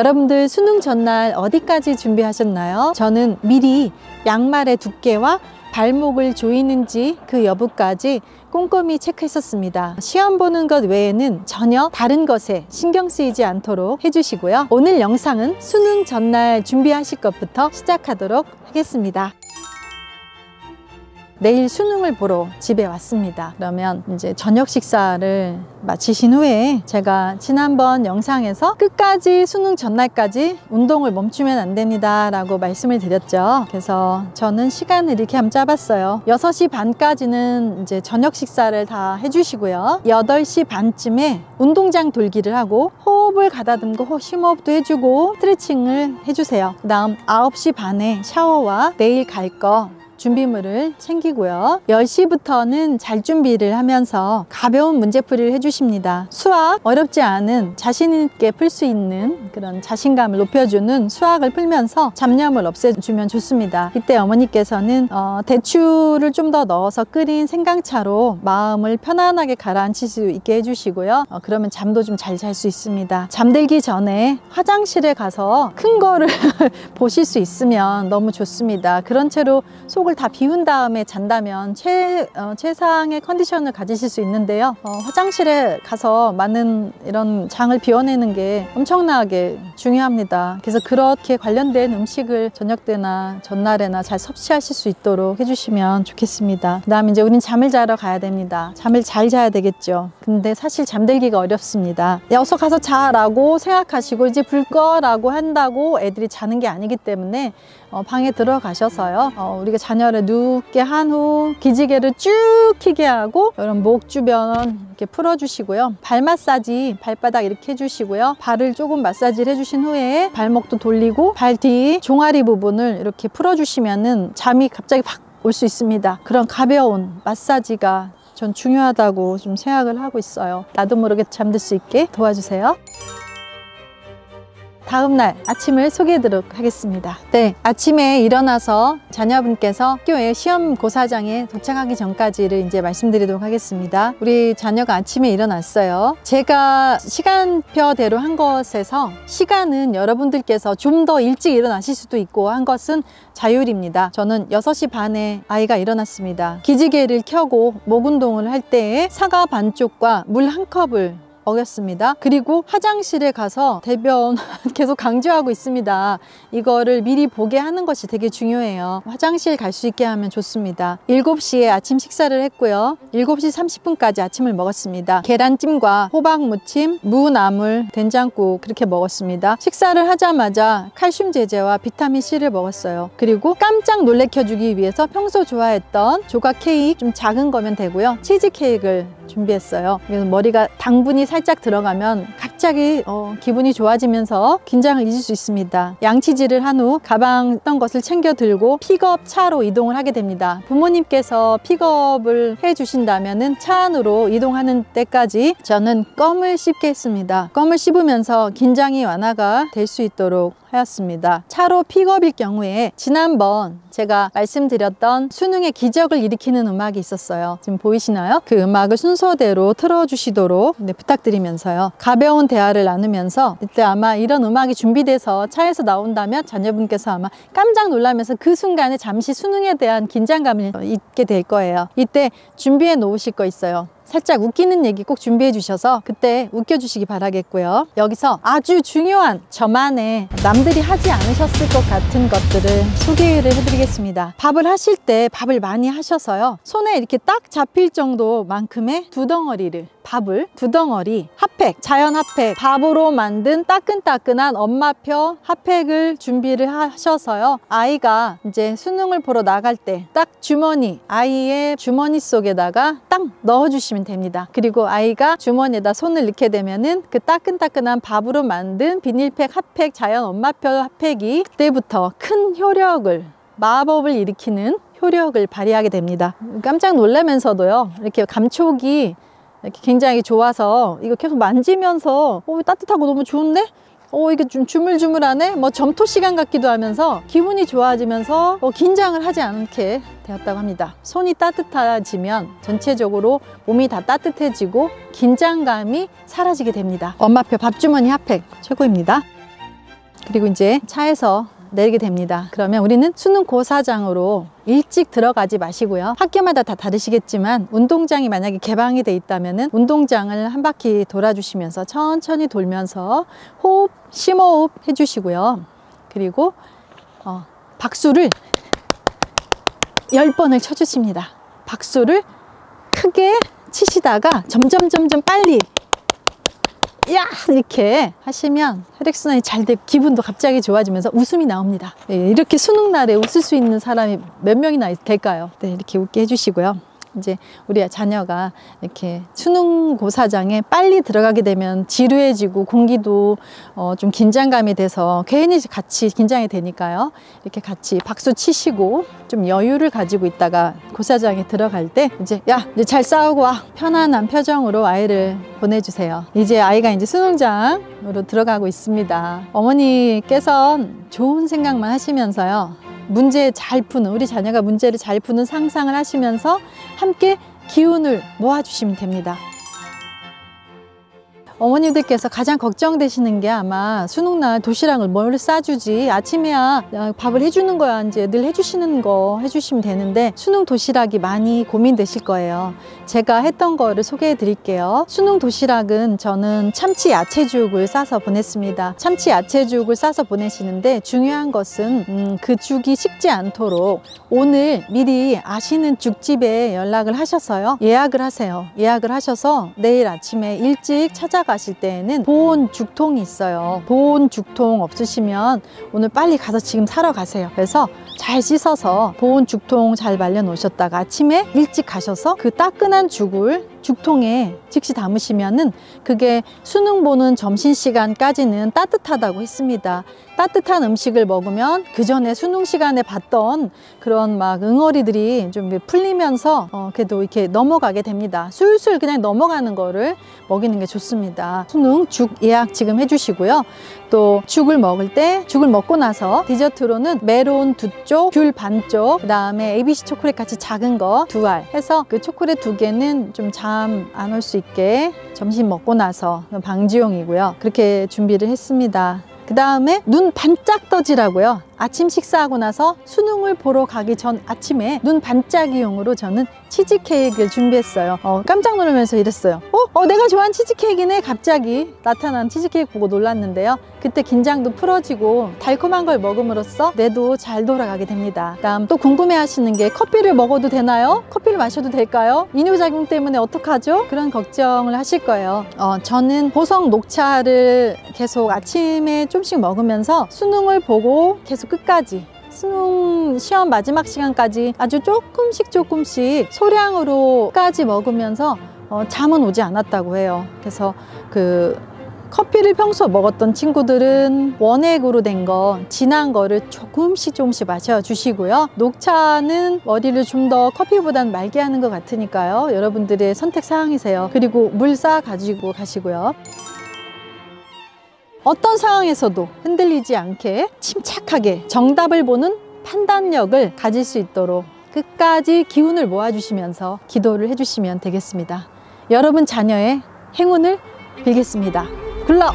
여러분들 수능 전날 어디까지 준비하셨나요? 저는 미리 양말의 두께와 발목을 조이는지 그 여부까지 꼼꼼히 체크했었습니다. 시험 보는 것 외에는 전혀 다른 것에 신경 쓰이지 않도록 해주시고요. 오늘 영상은 수능 전날 준비하실 것부터 시작하도록 하겠습니다. 내일 수능을 보러 집에 왔습니다. 그러면 이제 저녁 식사를 마치신 후에 제가 지난번 영상에서 끝까지 수능 전날까지 운동을 멈추면 안 됩니다 라고 말씀을 드렸죠. 그래서 저는 시간을 이렇게 한번 짜봤어요. 6시 반까지는 이제 저녁 식사를 다 해주시고요. 8시 반쯤에 운동장 돌기를 하고 호흡을 가다듬고 심호흡도 해주고 스트레칭을 해주세요. 그 다음 9시 반에 샤워와 내일 갈 거 준비물을 챙기고요. 10시부터는 잘 준비를 하면서 가벼운 문제풀이를 해주십니다. 수학 어렵지 않은 자신 있게 풀 수 있는 그런 자신감을 높여주는 수학을 풀면서 잡념을 없애주면 좋습니다. 이때 어머니께서는 대추를 좀 더 넣어서 끓인 생강차로 마음을 편안하게 가라앉힐 수 있게 해주시고요. 그러면 잠도 좀 잘 잘 수 있습니다. 잠들기 전에 화장실에 가서 큰 거를 보실 수 있으면 너무 좋습니다. 그런 채로 속을 다 비운 다음에 잔다면 최상의 컨디션을 가지실 수 있는데요. 화장실에 가서 많은 이런 장을 비워내는 게 엄청나게 중요합니다. 그래서 그렇게 관련된 음식을 저녁 때나 전날에나 잘 섭취하실 수 있도록 해주시면 좋겠습니다. 그 다음 이제 우린 잠을 자러 가야 됩니다. 잠을 잘 자야 되겠죠. 근데 사실 잠들기가 어렵습니다. 어서 가서 자라고 생각하시고 이제 불 꺼라고 한다고 애들이 자는 게 아니기 때문에 방에 들어가셔서요. 우리가 자녀를 눕게 한 후 기지개를 쭉 켜게 하고 이런 목 주변 이렇게 풀어주시고요. 발 마사지 발바닥 이렇게 해주시고요. 발을 조금 마사지를 해주신 후에 발목도 돌리고 발 뒤 종아리 부분을 이렇게 풀어주시면은 잠이 갑자기 확 올 수 있습니다. 그런 가벼운 마사지가 전 중요하다고 좀 생각을 하고 있어요. 나도 모르게 잠들 수 있게 도와주세요. 다음날 아침을 소개해드리도록 하겠습니다. 네, 아침에 일어나서 자녀분께서 학교에 시험고사장에 도착하기 전까지를 이제 말씀드리도록 하겠습니다. 우리 자녀가 아침에 일어났어요. 제가 시간표대로 한 것에서 시간은 여러분들께서 좀 더 일찍 일어나실 수도 있고 한 것은 자율입니다. 저는 6시 반에 아이가 일어났습니다. 기지개를 켜고 목 운동을 할 때에 사과 반쪽과 물 한 컵을 먹였습니다. 그리고 화장실에 가서 대변 계속 강조하고 있습니다. 이거를 미리 보게 하는 것이 되게 중요해요. 화장실 갈 수 있게 하면 좋습니다. 7시에 아침 식사를 했고요. 7시 30분까지 아침을 먹었습니다. 계란찜과 호박무침, 무나물, 된장국 그렇게 먹었습니다. 식사를 하자마자 칼슘 제제와 비타민 C를 먹었어요. 그리고 깜짝 놀래켜주기 위해서 평소 좋아했던 조각 케이크, 좀 작은 거면 되고요. 치즈 케이크를 준비했어요. 그래서 머리가 당분이 살짝 들어가면 갑자기 기분이 좋아지면서 긴장을 잊을 수 있습니다. 양치질을 한 후 가방 했던 것을 챙겨 들고 픽업 차로 이동을 하게 됩니다. 부모님께서 픽업을 해주신다면 차 안으로 이동하는 때까지 저는 껌을 씹게 했습니다. 껌을 씹으면서 긴장이 완화가 될 수 있도록 하였습니다. 차로 픽업일 경우에 지난번 제가 말씀드렸던 수능의 기적을 일으키는 음악이 있었어요. 지금 보이시나요? 그 음악을 순서대로 틀어주시도록 부탁드리면서요. 가벼운 대화를 나누면서 이때 아마 이런 음악이 준비돼서 차에서 나온다면 자녀분께서 아마 깜짝 놀라면서 그 순간에 잠시 수능에 대한 긴장감을 잊게 될 거예요. 이때 준비해 놓으실 거 있어요. 살짝 웃기는 얘기 꼭 준비해 주셔서 그때 웃겨주시기 바라겠고요. 여기서 아주 중요한 저만의 남들이 하지 않으셨을 것 같은 것들을 소개를 해드리겠습니다. 밥을 하실 때 밥을 많이 하셔서요. 손에 이렇게 딱 잡힐 정도만큼의 두 덩어리를 밥을 두 덩어리 핫팩, 자연 핫팩, 밥으로 만든 따끈따끈한 엄마표 핫팩을 준비를 하셔서요. 아이가 이제 수능을 보러 나갈 때 딱 주머니, 아이의 주머니 속에다가 딱 넣어주시면 됩니다. 그리고 아이가 주머니에다 손을 넣게 되면은 그 따끈따끈한 밥으로 만든 비닐팩 핫팩, 자연 엄마표 핫팩이 그때부터 큰 효력을, 마법을 일으키는 효력을 발휘하게 됩니다. 깜짝 놀라면서도요. 이렇게 감촉이 이렇게 굉장히 좋아서 이거 계속 만지면서 따뜻하고 너무 좋은데? 이게 좀 주물주물하네? 뭐 점토 시간 같기도 하면서 기분이 좋아지면서 긴장을 하지 않게 되었다고 합니다. 손이 따뜻해지면 전체적으로 몸이 다 따뜻해지고 긴장감이 사라지게 됩니다. 엄마표 밥주머니 핫팩 최고입니다. 그리고 이제 차에서 내리게 됩니다. 그러면 우리는 수능 고사장으로 일찍 들어가지 마시고요. 학교마다 다 다르시겠지만 운동장이 만약에 개방이 돼 있다면 운동장을 한 바퀴 돌아주시면서 천천히 돌면서 호흡, 심호흡 해주시고요. 그리고 박수를 10번을 쳐주십니다. 박수를 크게 치시다가 점점 빨리 야! 이렇게 하시면 혈액순환이 잘 되고 기분도 갑자기 좋아지면서 웃음이 나옵니다. 네, 이렇게 수능날에 웃을 수 있는 사람이 몇 명이나 될까요? 네, 이렇게 웃게 해주시고요. 이제 우리 자녀가 이렇게 수능고사장에 빨리 들어가게 되면 지루해지고 공기도 좀 긴장감이 돼서 괜히 같이 긴장이 되니까요. 이렇게 같이 박수 치시고 좀 여유를 가지고 있다가 고사장에 들어갈 때 이제 이제 잘 싸우고 와, 편안한 표정으로 아이를 보내주세요. 이제 아이가 이제 수능장으로 들어가고 있습니다. 어머니께서 좋은 생각만 하시면서요. 문제 잘 푸는, 우리 자녀가 문제를 잘 푸는 상상을 하시면서 함께 기운을 모아주시면 됩니다. 어머님들께서 가장 걱정되시는 게 아마 수능날 도시락을 뭘 싸주지, 아침에야 밥을 해주는 거야 이제 늘 해주시는 거 해주시면 되는데 수능 도시락이 많이 고민되실 거예요. 제가 했던 거를 소개해 드릴게요. 수능 도시락은 저는 참치 야채죽을 싸서 보냈습니다. 참치 야채죽을 싸서 보내시는데 중요한 것은 그 죽이 식지 않도록 오늘 미리 아시는 죽집에 연락을 하셔서요, 예약을 하세요. 예약을 하셔서 내일 아침에 일찍 찾아가실 때에는 보온 죽통이 있어요. 보온 죽통 없으시면 오늘 빨리 가서 지금 사러 가세요. 그래서 잘 씻어서 보온 죽통 잘 말려 놓으셨다가 아침에 일찍 가셔서 그 따끈한 죽을 죽통에 즉시 담으시면은 그게 수능 보는 점심시간까지는 따뜻하다고 했습니다. 따뜻한 음식을 먹으면 그 전에 수능 시간에 봤던 그런 막 응어리들이 좀 풀리면서 그래도 이렇게 넘어가게 됩니다. 술술 그냥 넘어가는 거를 먹이는 게 좋습니다. 수능 죽 예약 지금 해주시고요. 또 죽을 먹을 때 죽을 먹고 나서 디저트로는 메론 2쪽, 귤 반쪽, 그 다음에 ABC 초콜릿 같이 작은 거 2알 해서 그 초콜릿 2개는 좀 잠 안 올 수 있게 점심 먹고 나서 방지용이고요. 그렇게 준비를 했습니다. 그 다음에 눈 반짝 떠지라고요. 아침 식사하고 나서 수능을 보러 가기 전 아침에 눈 반짝이용으로 저는 치즈케이크를 준비했어요. 깜짝 놀라면서 이랬어요. 내가 좋아하는 치즈케이크네. 갑자기 나타난 치즈케이크 보고 놀랐는데요. 그때 긴장도 풀어지고 달콤한 걸 먹음으로써 뇌도 잘 돌아가게 됩니다. 다음 또 궁금해 하시는 게 커피를 먹어도 되나요? 커피를 마셔도 될까요? 이뇨작용 때문에 어떡하죠? 그런 걱정을 하실 거예요. 저는 보석 녹차를 계속 아침에 좀씩 먹으면서 수능을 보고 계속 끝까지 수능 시험 마지막 시간까지 아주 조금씩 소량으로까지 먹으면서 잠은 오지 않았다고 해요. 그래서 그 커피를 평소 먹었던 친구들은 원액으로 된 거, 진한 거를 조금씩 마셔주시고요. 녹차는 머리를 좀 더 커피보단 맑게 하는 것 같으니까요. 여러분들의 선택 사항이세요. 그리고 물 싸 가지고 가시고요. 어떤 상황에서도 흔들리지 않게 침착하게 정답을 보는 판단력을 가질 수 있도록 끝까지 기운을 모아주시면서 기도를 해주시면 되겠습니다. 여러분 자녀의 행운을 빌겠습니다. 굿럭!